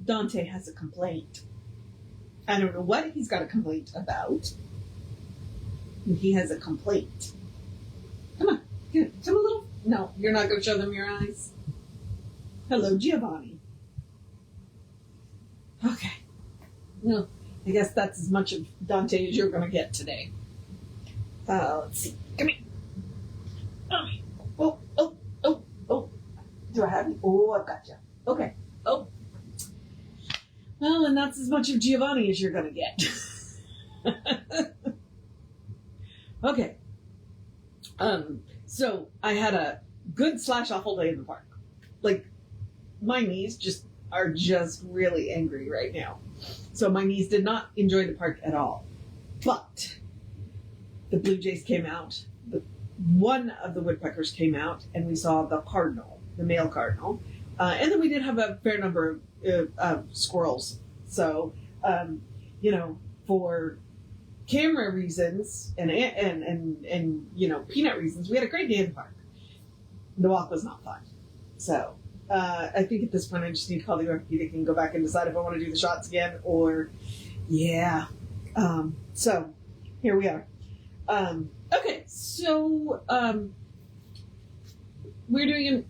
Dante has a complaint. I don't know what he's got a complaint about. He has a complaint. Come on. Come a little. No, you're not going to show them your eyes. Hello, Giovanni. Okay. Well, I guess that's as much of Dante as you're going to get today. Let's see. Come here. Oh. Do I have you? Oh, I've got you. Okay. Oh. Well, and that's as much of Giovanni as you're going to get. Okay. So I had a good / awful day in the park. Like, my knees are just really angry right now. So my knees did not enjoy the park at all. But the blue jays came out. One of the woodpeckers came out, and we saw the cardinal, the male cardinal. And then we did have a fair number of squirrels. So, for camera reasons and peanut reasons, we had a great day in the park. The walk was not fun. So, I think at this point I just need to call the orthopedic and go back and decide if I want to do the shots again or, yeah. So, here we are. Okay, so, we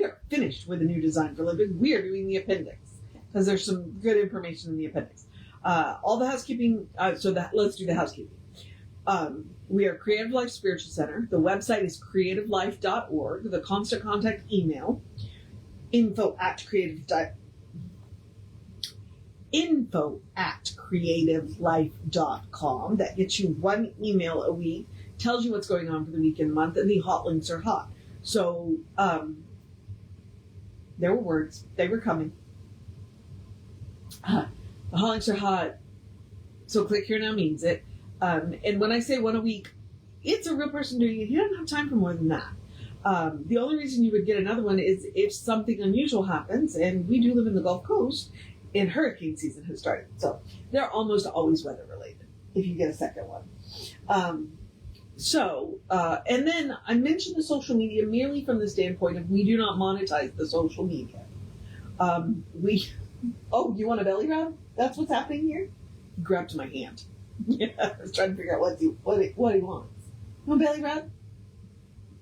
are finished with a new design for Living. We are doing the appendix because there's some good information in the appendix. All the housekeeping, let's do the housekeeping. We are Creative Life Spiritual Center. The website is creativelife.org. The constant contact email, info@creativelife.com. That gets you one email a week, tells you what's going on for the week and month, and the hot links are hot. So, there were words. They were coming. The hot links are hot. So click here now means it. And when I say one a week, it's a real person doing it. You don't have time for more than that. The only reason you would get another one is if something unusual happens, and we do live in the Gulf Coast, and hurricane season has started. So they're almost always weather related if you get a second one. And then I mentioned the social media merely from the standpoint of we do not monetize the social media. You want a belly rub? That's what's happening here? He grabbed my hand. Yeah, I was trying to figure out what he wants. You want a belly rub?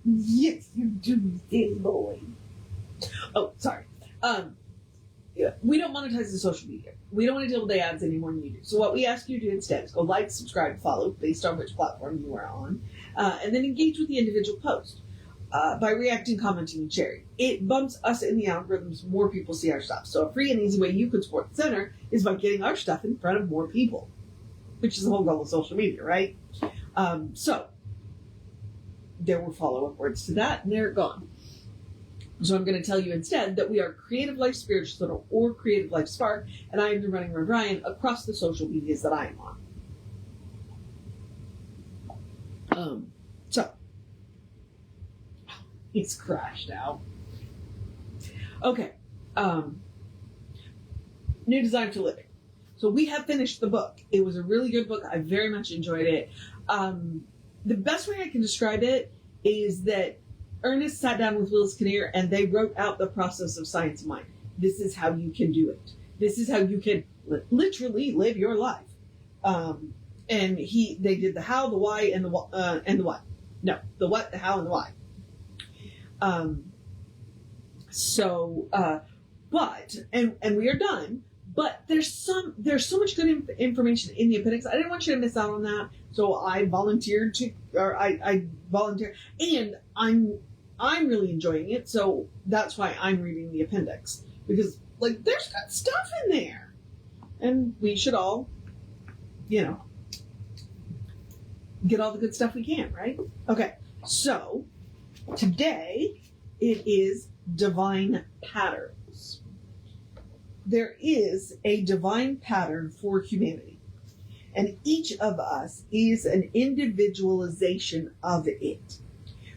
Yes, you do, silly boy. Oh, sorry. We don't monetize the social media. We don't want to deal with the ads any more than you do. So what we ask you to do instead is go like, subscribe, follow, based on which platform you are on, and then engage with the individual post by reacting, commenting, and sharing. It bumps us in the algorithms. More people see our stuff. So a free and easy way you could support the center is by getting our stuff in front of more people, which is the whole goal of social media, right? So there were follow-up words to that, and they're gone. So I'm going to tell you instead that we are Creative Life Spiritual Center or Creative Life Spark, and I am the running Rev Ryan across the social medias that I am on. So he's crashed out. Okay. New design for living. So we have finished the book. It was a really good book. I very much enjoyed it. The best way I can describe it is that Ernest sat down with Willis Kinnear and they wrote out the process of science of mind. This is how you can do it. This is how you can literally live your life. And they did the how, the why, and the what. No, the what, the how, and the why. And we are done. But there's so much good information in the appendix. I didn't want you to miss out on that, so I volunteered I volunteered, and I'm really enjoying it. So that's why I'm reading the appendix, because there's good stuff in there, and we should all, get all the good stuff we can, right? Okay, so today it is divine patterns. There is a divine pattern for humanity, and each of us is an individualization of it.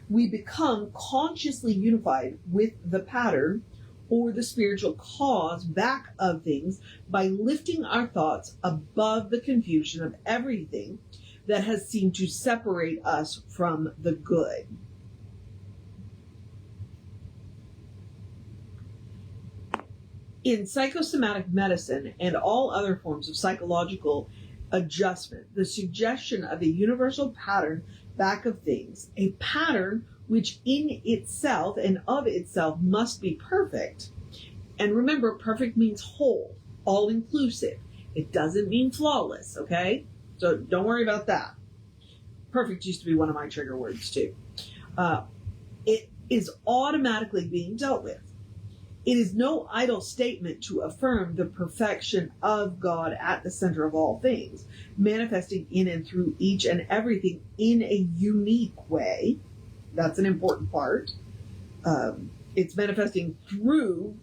We become consciously unified with the pattern or the spiritual cause back of things by lifting our thoughts above the confusion of everything that has seemed to separate us from the good. In psychosomatic medicine and all other forms of psychological adjustment, the suggestion of a universal pattern back of things, a pattern which in itself and of itself must be perfect. And remember, perfect means whole, all inclusive. It doesn't mean flawless, okay? So don't worry about that. Perfect used to be one of my trigger words too. It is automatically being dealt with. It is no idle statement to affirm the perfection of God at the center of all things, manifesting in and through each and everything in a unique way. That's an important part. It's manifesting through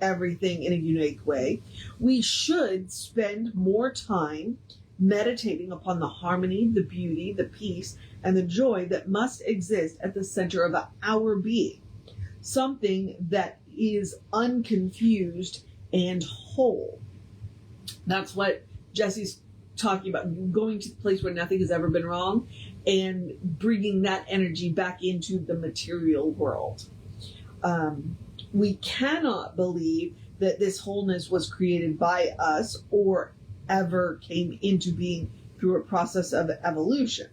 everything in a unique way. We should spend more time meditating upon the harmony, the beauty, the peace, and the joy that must exist at the center of our being. Something that is unconfused and whole. That's what Jesse's talking about, going to the place where nothing has ever been wrong and bringing that energy back into the material world. We cannot believe that this wholeness was created by us or ever came into being through a process of evolution.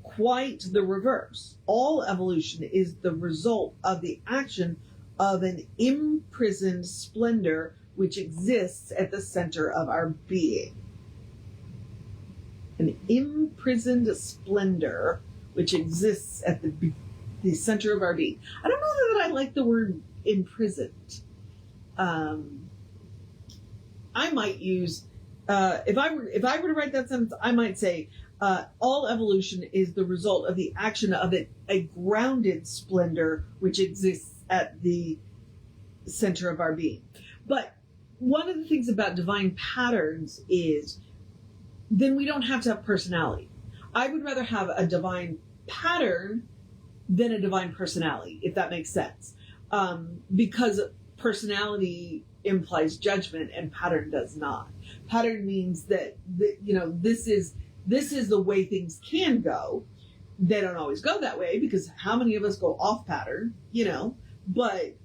Quite the reverse. All evolution is the result of the action of an imprisoned splendor which exists at the center of our being. An imprisoned splendor which exists at the center of our being. I don't know that I like the word imprisoned. I might use, if I were to write that sentence, I might say, all evolution is the result of the action of a grounded splendor which exists at the center of our being. But one of the things about divine patterns is then we don't have to have personality. I would rather have a divine pattern than a divine personality, if that makes sense. Because personality implies judgment and pattern does not. Pattern means that this is the way things can go. They don't always go that way because how many of us go off pattern, but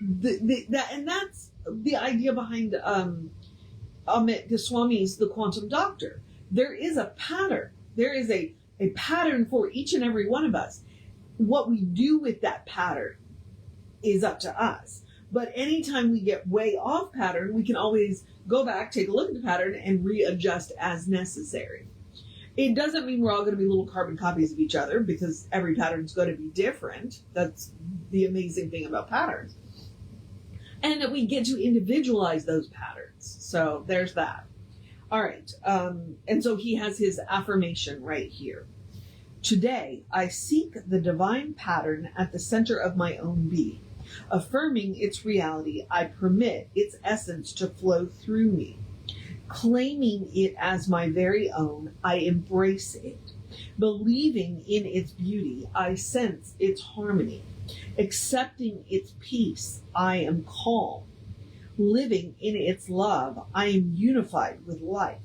that's the idea behind Amit Goswami's The Quantum Doctor. There is a pattern. There is a pattern for each and every one of us. What we do with that pattern is up to us. But anytime we get way off pattern, we can always go back, take a look at the pattern, and readjust as necessary. It doesn't mean we're all going to be little carbon copies of each other because every pattern is going to be different. That's the amazing thing about patterns. And that we get to individualize those patterns. So there's that. All right. And so he has his affirmation right here. Today, I seek the divine pattern at the center of my own being. Affirming its reality, I permit its essence to flow through me. Claiming it as my very own, I embrace it. Believing in its beauty, I sense its harmony. Accepting its peace, I am calm. Living in its love, I am unified with life.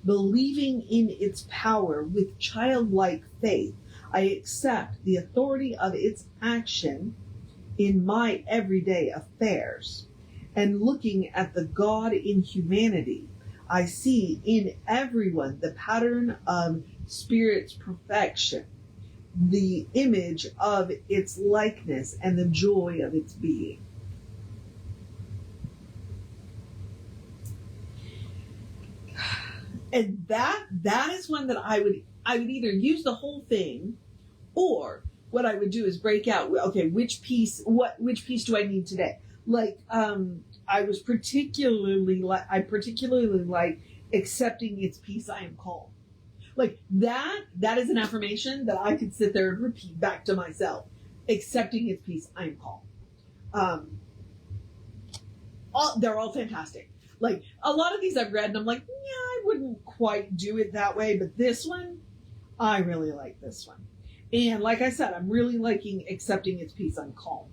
Believing in its power with childlike faith, I accept the authority of its action in my everyday affairs. And looking at the God in humanity, I see in everyone the pattern of Spirit's perfection, the image of its likeness, and the joy of its being. And that is one that I would either use the whole thing, or what I would do is break out, okay, which piece do I need today? Like, I particularly like accepting its peace, I am calm. Like that is an affirmation that I could sit there and repeat back to myself. Accepting its peace, I am calm. They're all fantastic. Like, a lot of these I've read and I'm like, yeah, I wouldn't quite do it that way, but this one, I really like this one. And like I said, I'm really liking accepting its peace, I'm calm.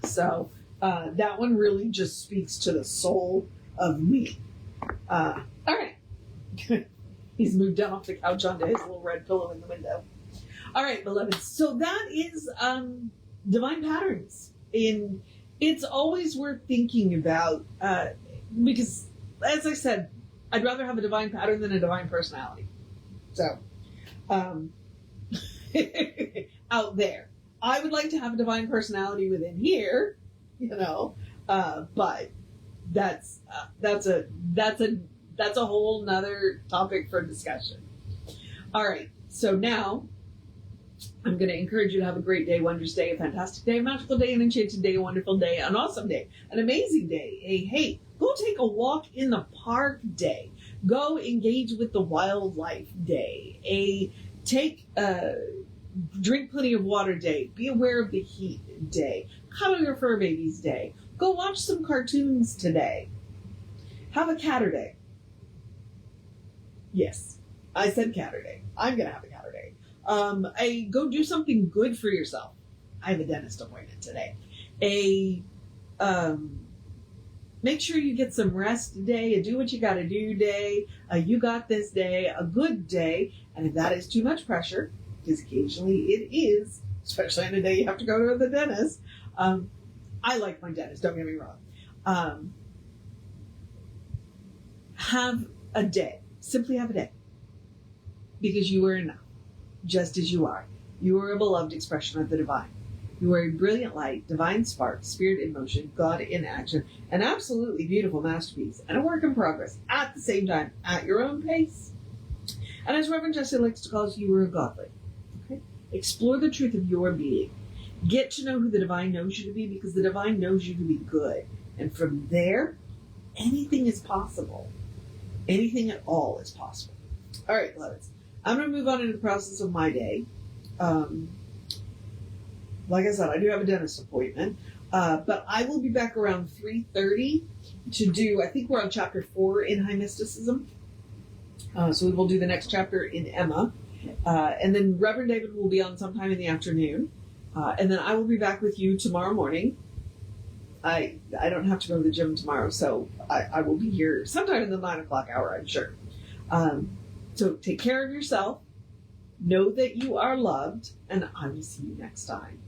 So that one really just speaks to the soul of me. All right. He's moved down off the couch onto his little red pillow in the window. All right, beloveds. So that is divine patterns in it's always worth thinking about, because, as I said, I'd rather have a divine pattern than a divine personality. So, out there, I would like to have a divine personality within here, but that's a whole nother topic for discussion. All right, so now I'm going to encourage you to have a great day, wondrous day, a fantastic day, a magical day, an enchanted day, a wonderful day, an awesome day, an amazing day, hey, go take a walk in the park day, go engage with the wildlife day, drink plenty of water day, be aware of the heat day, cuddle your fur babies day, go watch some cartoons today, have a catter day. Yes, I said catter day. I'm going to have a catter day. Go do something good for yourself. I have a dentist appointment today. Make sure you get some rest day, a do what you got to do day, you got this day, a good day. And if that is too much pressure, because occasionally it is, especially on a day you have to go to the dentist. I like my dentist, don't get me wrong. Have a day. Simply have a day. Because you are enough, just as you are. You are a beloved expression of the divine. You are a brilliant light, divine spark, spirit in motion, God in action, an absolutely beautiful masterpiece, and a work in progress at the same time, at your own pace. And as Reverend Jesse likes to call us, you are a godly. Okay? Explore the truth of your being. Get to know who the divine knows you to be, because the divine knows you to be good. And from there, anything is possible. Anything at all is possible. All right, beloveds. I'm going to move on into the process of my day. Like I said, I do have a dentist appointment, but I will be back around 3:30 to do, I think we're on chapter 4 in High Mysticism. So we will do the next chapter in Emma. And then Reverend David will be on sometime in the afternoon. And then I will be back with you tomorrow morning. I don't have to go to the gym tomorrow, so I will be here sometime in the 9 o'clock hour, I'm sure. So take care of yourself. Know that you are loved, and I will see you next time.